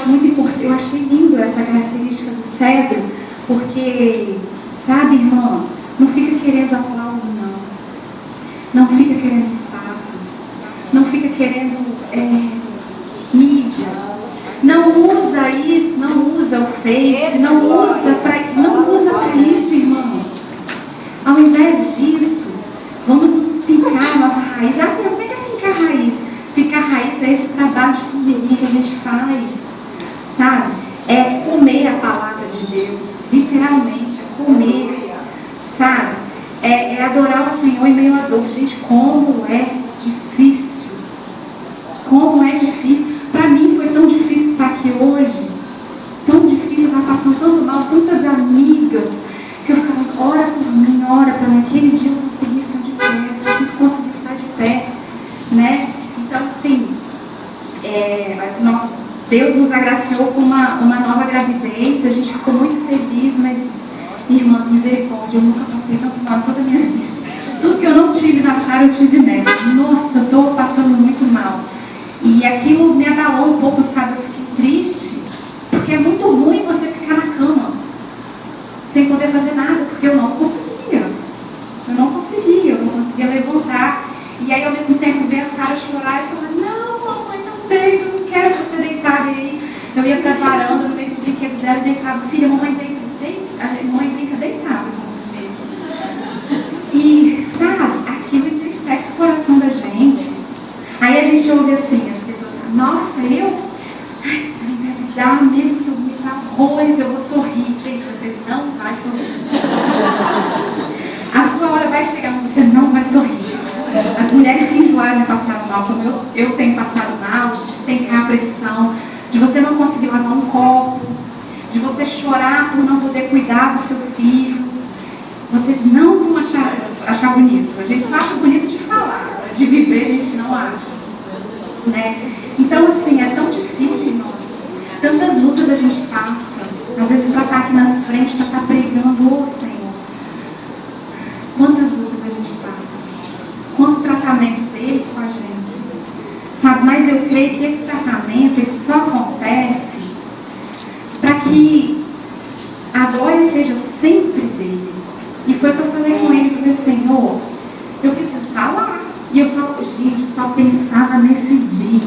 acho muito importante, eu achei lindo essa característica do cedro, porque, sabe, irmã, não fica querendo aplauso, não. Não fica querendo status. Não fica querendo mídia. Não usa isso, não usa o Face, não usa para isso, irmão. Ao invés disso, vamos nos fincar a nossa raiz. Como é que é fincar a raiz? Fincar a raiz é esse trabalho de formiguinha que a gente faz, sabe? É comer a palavra de Deus, literalmente, é comer, sabe? É adorar o Senhor em meio à dor. Gente, como é difícil. Como é difícil. Para mim foi tão difícil estar aqui hoje. Tão difícil, eu estava passando tanto mal, tantas amigas, que eu ficava, ora por mim, ora para mim. Aquele dia eu consegui estar de pé, eu preciso conseguir estar de pé, né? Então, assim, Deus nos agraciou com uma nova gravidez, a gente ficou muito feliz, mas, irmãs, misericórdia, eu nunca passei tanto mal toda a minha vida. Tudo que eu não tive na Sara, eu tive nessa. Nossa, eu estou passando muito mal. E aquilo me abalou um pouco, sabe? Eu fiquei triste, porque é muito ruim você ficar na cama, sem poder fazer nada, porque eu não conseguia levantar. E aí, ao mesmo tempo, ver a Sara chorar e falar, não, mamãe, não deita, eu não quero você deitada. E aí, eu ia para a varanda, no meio dos brinquedos dela, e deitava, filha, mamãe brinca deitada com você. E, sabe, aquilo entristece o coração da gente. Aí a gente ouve assim, as pessoas falam, nossa, se eu engravidar, mesmo se eu vomitar arroz, eu vou sorrir. Gente, você não vai sorrir. A sua hora vai chegar, mas você não vai sorrir. As mulheres que enjoaram e passaram mal, como eu tenho passado mal, de despencar a pressão, de você não conseguir lavar um copo, de você chorar por não poder cuidar do seu filho. Vocês não vão achar bonito. A gente só acha bonito de falar, de viver a gente não acha, né? Então, assim, é tão difícil, irmãos. Tantas lutas a gente passa. Às vezes para estar aqui na frente, para estar pregando, ô Senhor. Quantas lutas a gente passa. Quanto tratamento dele com a gente. Sabe, mas eu creio que esse tratamento, ele só acontece para que a glória seja sempre dele. E foi o que eu falei com ele, falei, Senhor, eu preciso estar lá. E eu só pensava nesse dia.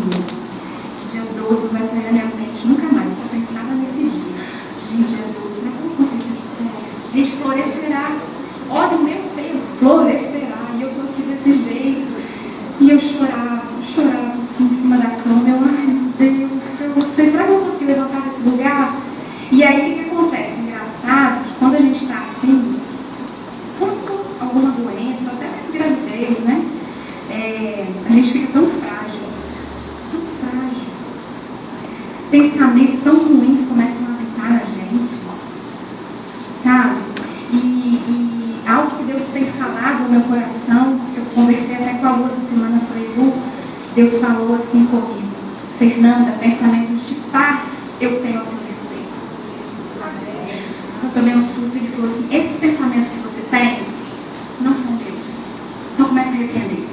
Dia 12 não vai sair da minha mente nunca mais. Eu só pensava nesse dia. Gente, dia 12, será que eu vou conseguir ter fé? Gente, florescerá. Olha o meu tempo, florescerá. E eu estou aqui desse jeito. E eu chorava assim em cima da cama. Ai meu Deus, será que eu vou conseguir levantar desse lugar? E aí o que acontece? O engraçado é que quando a gente está assim, quando alguma doença, ou até gravidez, né? A gente fica tão frágil. Pensamentos tão ruins começam a habitar na gente, sabe? E algo que Deus tem falado no meu coração, que eu conversei até com a Lu essa semana, falei, Lu, Deus falou assim comigo, Fernanda, pensamentos de paz eu tenho ao seu respeito. Eu tomei um susto e ele falou assim, esses pensamentos que você tem não são Deus. Então comece a repreender.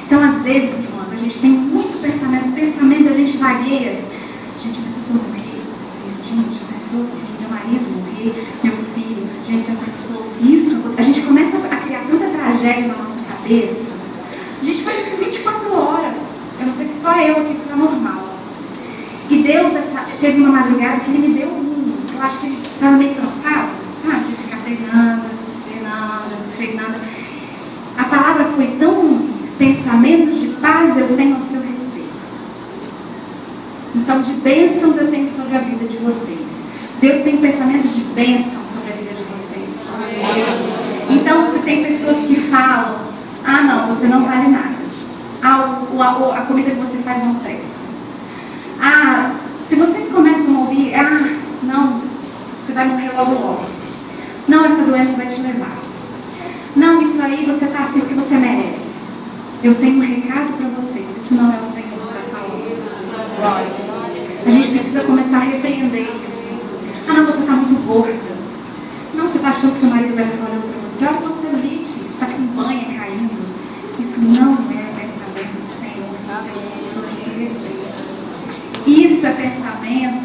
Então, às vezes, irmãs, a gente tem muito pensamento, a gente vagueia. Gente, a pessoa se eu morrer, gente, a pessoa se meu marido morrer, meu filho, gente, a pessoa se isso, a gente começa a criar tanta tragédia na nossa cabeça. A gente faz isso 24 horas. Eu não sei se só eu aqui isso é normal. E Deus teve uma madrugada que ele me deu eu acho que ele estava meio cansado, sabe, de ficar treinando. A palavra foi tão, pensamentos de paz eu tenho ao seu respeito. Então, de bênçãos eu tenho sobre a vida de vocês. Deus tem pensamentos de bênção sobre a vida de vocês. Então, se tem pessoas que falam, não, você não vale nada. A comida que você faz não presta. Se vocês começam a ouvir, não, você vai morrer logo. Não, essa doença vai te levar. Não, isso aí você está assim porque você merece. Eu tenho um recado para vocês. Isso não é o Senhor que está falando. A gente precisa começar a repreender isso. Não, você está muito gorda. Não, você está achando que seu marido vai ficar olhando para você. Olha com celulite, isso está com banha caindo. Isso não é o pensamento do Senhor sobre esse respeito. pensamento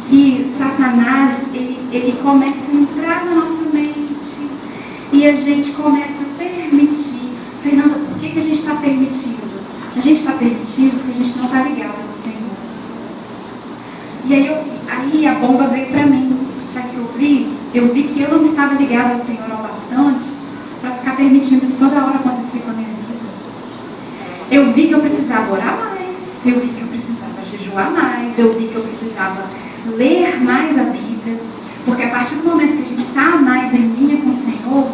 que Satanás, ele começa a entrar na nossa mente e a gente começa a permitir. Fernanda, por que a gente está permitindo? A gente está permitindo porque a gente não está ligado ao Senhor. E aí a bomba veio para mim. Sabe o que eu vi? Eu vi que eu não estava ligada ao Senhor o bastante para ficar permitindo isso toda hora acontecer com a minha vida. Eu vi que eu precisava orar mais, eu vi que eu precisava jejuar mais, eu vi que eu precisava ler mais a Bíblia, porque a partir do momento que a gente está mais em linha com o Senhor,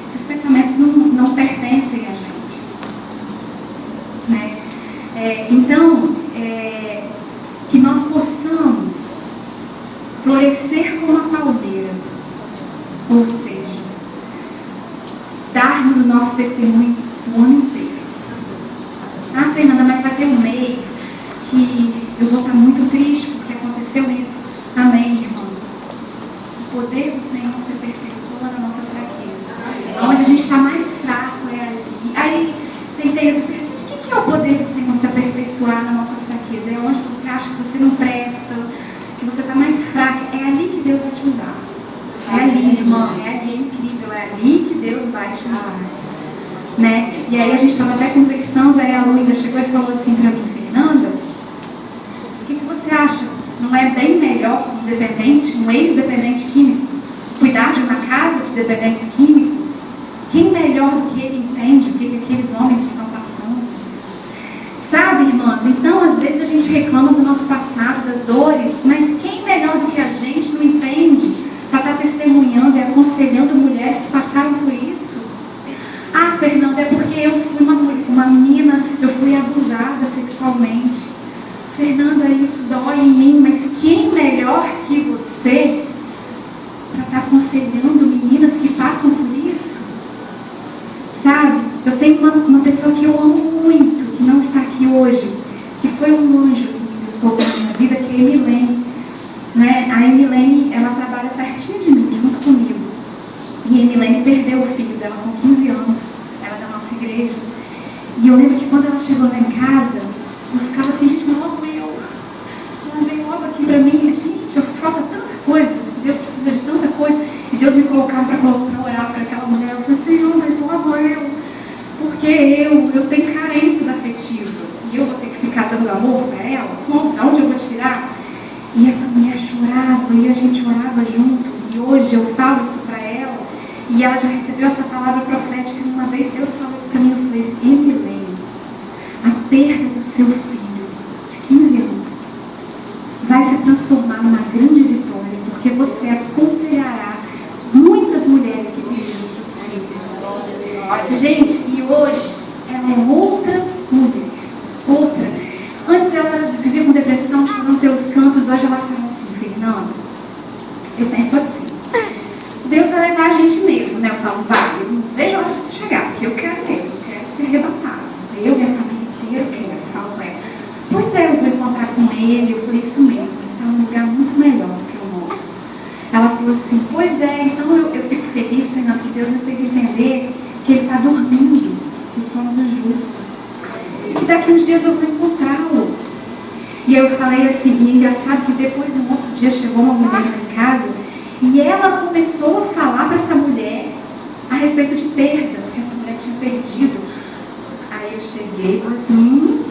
esses pensamentos não pertencem a gente. Né? Então, que nós possamos florescer como a palmeira, ou seja, darmos o nosso testemunho o ano inteiro. Ah, Fernanda, mas vai ter um mês que eu vou estar muito triste porque aconteceu isso. Amém, irmão. O poder do Senhor se aperfeiçoa na nossa fraqueza. Onde a gente está mais fraco é ali. Aí você entende assim, gente, o que é o poder do Senhor se aperfeiçoar na nossa fraqueza? É onde você acha que você não presta, que você está mais fraco. É ali que Deus vai te usar. É ali, irmão. É ali, é incrível. É ali que Deus vai te usar. Né? E aí a gente estava até conversando, aí a Lu ainda chegou e falou assim para mim, Fernanda, o que você acha? Não é bem melhor um dependente, um ex-dependente químico, cuidar de uma casa de dependentes químicos? Quem melhor do que ele entende o que aqueles homens estão passando? Sabe, irmãs? Então, às vezes a gente reclama do nosso passado, das dores, mas quem melhor do que a gente não entende para estar testemunhando e aconselhando mulheres que passaram por isso? Ah, Fernanda, é porque eu fui uma menina, eu fui abusada sexualmente. Fernanda, isso dói em mim, mas quem melhor que você para estar aconselhando meninas que passam por isso? Sabe, eu tenho uma pessoa que eu amo muito, que não está aqui hoje, que foi um anjo assim, que Deus colocou na minha vida, que é a Emilene. Né? A Emilene, ela trabalha pertinho de mim, junto comigo. E a Emilene perdeu o filho dela com 15 anos, ela é da nossa igreja. E eu lembro que quando ela chegou lá em casa, eu ficava assim, gente, logo eu. Ela veio logo aqui pra mim, gente, falta tanta coisa, Deus precisa de tanta coisa. E Deus me colocava para orar para aquela mulher. Eu falei, Senhor, mas logo eu. Porque eu tenho carências afetivas. E eu vou ter que ficar dando amor para ela? Como? De onde eu vou tirar? E essa mulher chorava e a gente orava junto. E hoje eu falo isso para ela. E ela já recebeu essa palavra profética. E uma vez Deus falou isso para mim. Eu falei, Emilene, a perda do seu filho de 15 anos vai se transformar numa grande vitória, porque você aconselhará muitas mulheres que perderam seus filhos. Gente, e hoje ela é outra mulher. Outra. Antes ela vivia com depressão, chorando pelos cantos. Hoje ela fala assim, Fernanda, eu penso assim, Deus vai levar a gente mesmo, né? Eu falo, vai, eu não vejo a hora de chegar, porque eu quero mesmo, eu quero ser arrebatado. Eu e a família inteira quero. Eu falo com ela, pois é, eu vou encontrar com ele. Eu falei, isso mesmo, ele está num lugar muito melhor do que o nosso. Ela falou assim, pois é, então eu fico feliz, Fernando, que Deus me fez entender que ele está dormindo, o sono dos justos. E daqui uns dias eu vou encontrá-lo. E eu falei assim, e engraçado que depois de um outro dia chegou uma mulher em casa e ela começou a falar para essa mulher a respeito de perda, que essa mulher tinha perdido. Aí eu cheguei e falei assim,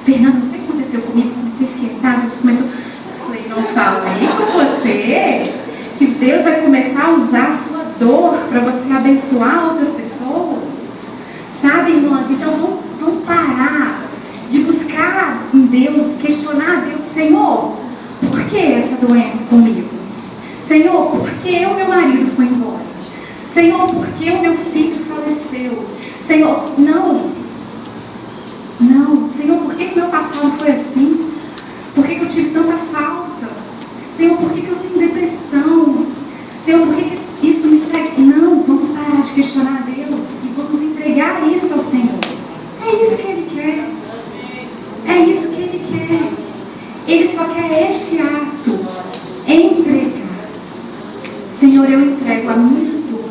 Fernanda, não sei o que aconteceu comigo, comecei a esquentar, Deus começou. Eu falei, não falei com você que Deus vai começar a usar a sua dor para você abençoar outras pessoas? Sabe, irmãs? Então vamos parar de buscar em Deus, questionar a Deus, Senhor, por que essa doença comigo? Senhor, por que o meu marido foi embora? Senhor, por que o meu filho faleceu? Senhor, não, Senhor, por que o meu passado foi assim? Por que eu tive tanta falta? Senhor, por que eu tenho depressão? Senhor, por que isso me segue? Não, vamos parar de questionar a Deus e vamos entregar isso ao Senhor. É isso que Ele quer. É isso que Ele quer. Ele só quer esse ato. Entregar. Senhor, eu entrego a minha dor.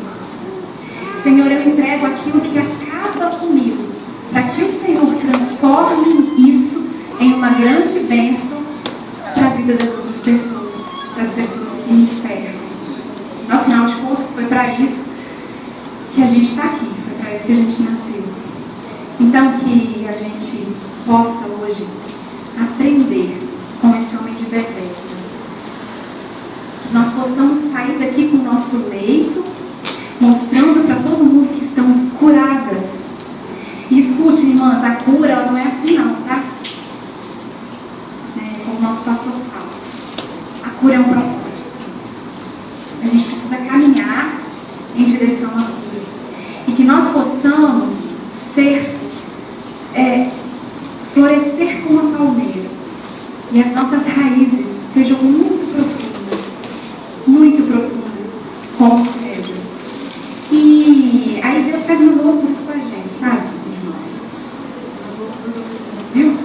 Senhor, eu entrego aquilo que acaba comigo. Para que o Senhor transforme isso em uma grande bênção para a vida das outras pessoas, das pessoas que nos servem. Afinal de contas, foi para isso que a gente está aqui, foi para isso que a gente nasceu. Então, que a gente possa hoje aprender com esse homem de Bethesda. Que nós possamos sair daqui com o nosso leito, mostrando para todo mundo que estamos curadas. E escute, irmãs, a cura ela não é assim não, tá? Como o nosso pastor fala. A cura é um processo. A gente precisa caminhar em direção à cura. E que nós possamos florescer como uma palmeira. E as nossas raízes sejam muito profundas, como o cedro. E aí Deus faz umas loucuras com a gente, sabe, irmãos? Viu?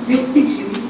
Deus pediu.